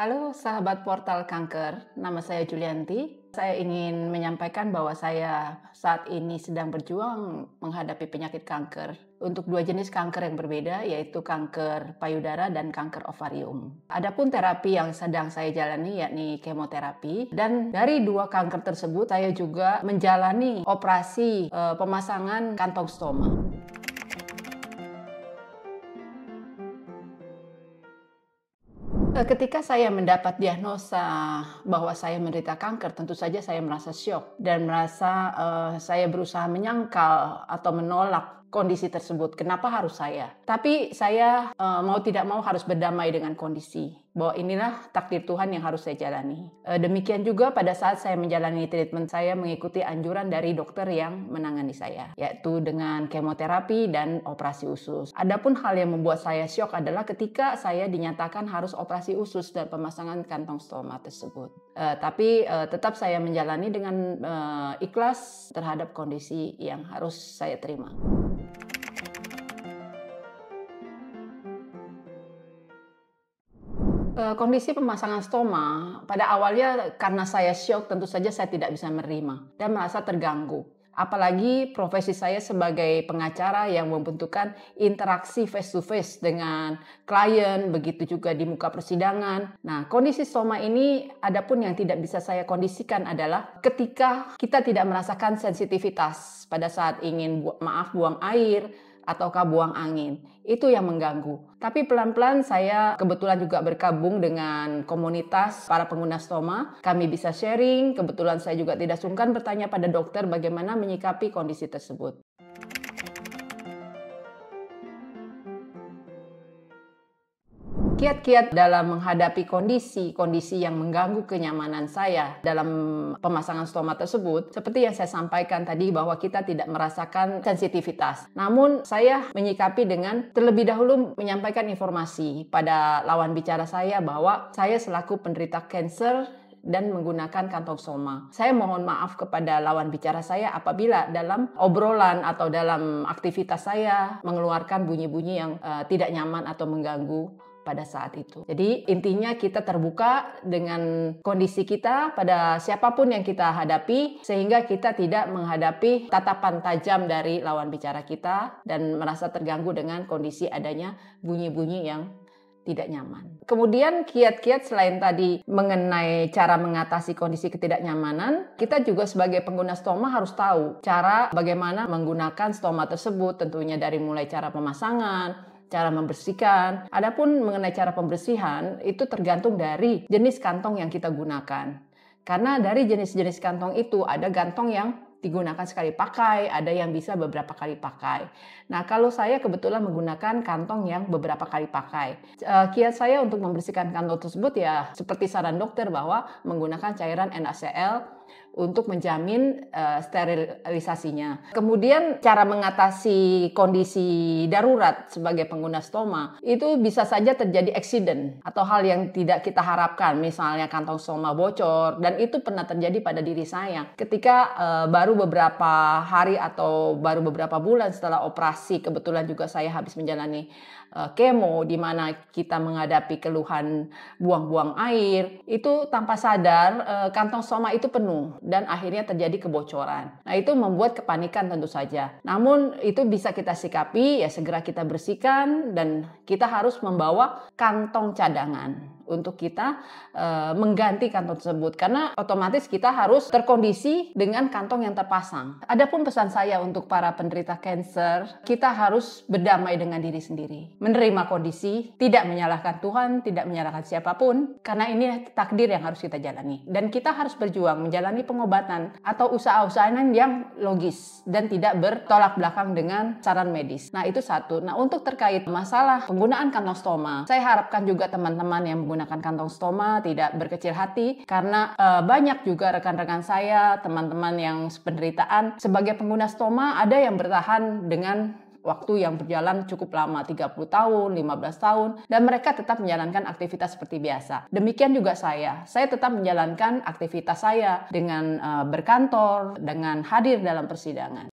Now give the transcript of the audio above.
Halo sahabat portal kanker, nama saya Julianti. Saya ingin menyampaikan bahwa saya saat ini sedang berjuang menghadapi penyakit kanker untuk dua jenis kanker yang berbeda, yaitu kanker payudara dan kanker ovarium. Adapun terapi yang sedang saya jalani yakni kemoterapi, dan dari dua kanker tersebut saya juga menjalani operasi pemasangan kantong stoma. Ketika saya mendapat diagnosa bahwa saya menderita kanker, tentu saja saya merasa syok dan merasa saya berusaha menyangkal atau menolak kondisi tersebut. Kenapa harus saya? Tapi saya mau tidak mau harus berdamai dengan kondisi, bahwa inilah takdir Tuhan yang harus saya jalani. Demikian juga pada saat saya menjalani treatment, saya mengikuti anjuran dari dokter yang menangani saya, yaitu dengan kemoterapi dan operasi usus. Adapun hal yang membuat saya syok adalah ketika saya dinyatakan harus operasi usus dan pemasangan kantong stoma tersebut. Tapi tetap saya menjalani dengan ikhlas terhadap kondisi yang harus saya terima. Kondisi pemasangan stoma pada awalnya karena saya syok, tentu saja saya tidak bisa menerima dan merasa terganggu. Apalagi profesi saya sebagai pengacara yang membutuhkan interaksi face to face dengan klien, begitu juga di muka persidangan. Nah, kondisi stoma ini adapun yang tidak bisa saya kondisikan adalah ketika kita tidak merasakan sensitivitas pada saat ingin buang air ataukah buang angin. Itu yang mengganggu. Tapi pelan-pelan saya kebetulan juga bergabung dengan komunitas para pengguna stoma. Kami bisa sharing, kebetulan saya juga tidak sungkan bertanya pada dokter bagaimana menyikapi kondisi tersebut. Kiat-kiat dalam menghadapi kondisi yang mengganggu kenyamanan saya dalam pemasangan stoma tersebut, seperti yang saya sampaikan tadi bahwa kita tidak merasakan sensitivitas. Namun saya menyikapi dengan terlebih dahulu menyampaikan informasi pada lawan bicara saya bahwa saya selaku penderita kanker dan menggunakan kantong stoma. Saya mohon maaf kepada lawan bicara saya apabila dalam obrolan atau dalam aktivitas saya mengeluarkan bunyi-bunyi yang tidak nyaman atau mengganggu pada saat itu. Jadi intinya kita terbuka dengan kondisi kita pada siapapun yang kita hadapi, sehingga kita tidak menghadapi tatapan tajam dari lawan bicara kita dan merasa terganggu dengan kondisi adanya bunyi-bunyi yang tidak nyaman. Kemudian kiat-kiat selain tadi mengenai cara mengatasi kondisi ketidaknyamanan, kita juga sebagai pengguna stoma harus tahu cara bagaimana menggunakan stoma tersebut, tentunya dari mulai cara pemasangan, cara membersihkan. Adapun mengenai cara pembersihan itu tergantung dari jenis kantong yang kita gunakan. Karena dari jenis-jenis kantong itu ada kantong yang digunakan sekali pakai, ada yang bisa beberapa kali pakai. Nah, kalau saya kebetulan menggunakan kantong yang beberapa kali pakai. Kiat saya untuk membersihkan kantong tersebut ya seperti saran dokter bahwa menggunakan cairan NaCl untuk menjamin sterilisasinya. Kemudian cara mengatasi kondisi darurat sebagai pengguna stoma itu bisa saja terjadi accident atau hal yang tidak kita harapkan, misalnya kantong stoma bocor, dan itu pernah terjadi pada diri saya ketika baru beberapa hari atau baru beberapa bulan setelah operasi. Kebetulan juga saya habis menjalani kemo di mana kita menghadapi keluhan buang-buang air, itu tanpa sadar kantong stoma itu penuh dan akhirnya terjadi kebocoran. Nah, itu membuat kepanikan tentu saja. Namun itu bisa kita sikapi, ya segera kita bersihkan, dan kita harus membawa kantong cadangan untuk kita mengganti kantong tersebut, karena otomatis kita harus terkondisi dengan kantong yang terpasang. Adapun pesan saya untuk para penderita kanker, kita harus berdamai dengan diri sendiri, menerima kondisi, tidak menyalahkan Tuhan, tidak menyalahkan siapapun, karena ini takdir yang harus kita jalani, dan kita harus berjuang menjalani pengobatan atau usaha-usaha yang logis dan tidak bertolak belakang dengan saran medis. Nah, itu satu. Nah, untuk terkait masalah penggunaan kantong stoma, saya harapkan juga teman-teman yang menggunakan kantong stoma tidak berkecil hati, karena banyak juga rekan-rekan saya, teman-teman yang penderitaan sebagai pengguna stoma, ada yang bertahan dengan waktu yang berjalan cukup lama, 30 tahun, 15 tahun, dan mereka tetap menjalankan aktivitas seperti biasa. Demikian juga saya tetap menjalankan aktivitas saya dengan berkantor, dengan hadir dalam persidangan.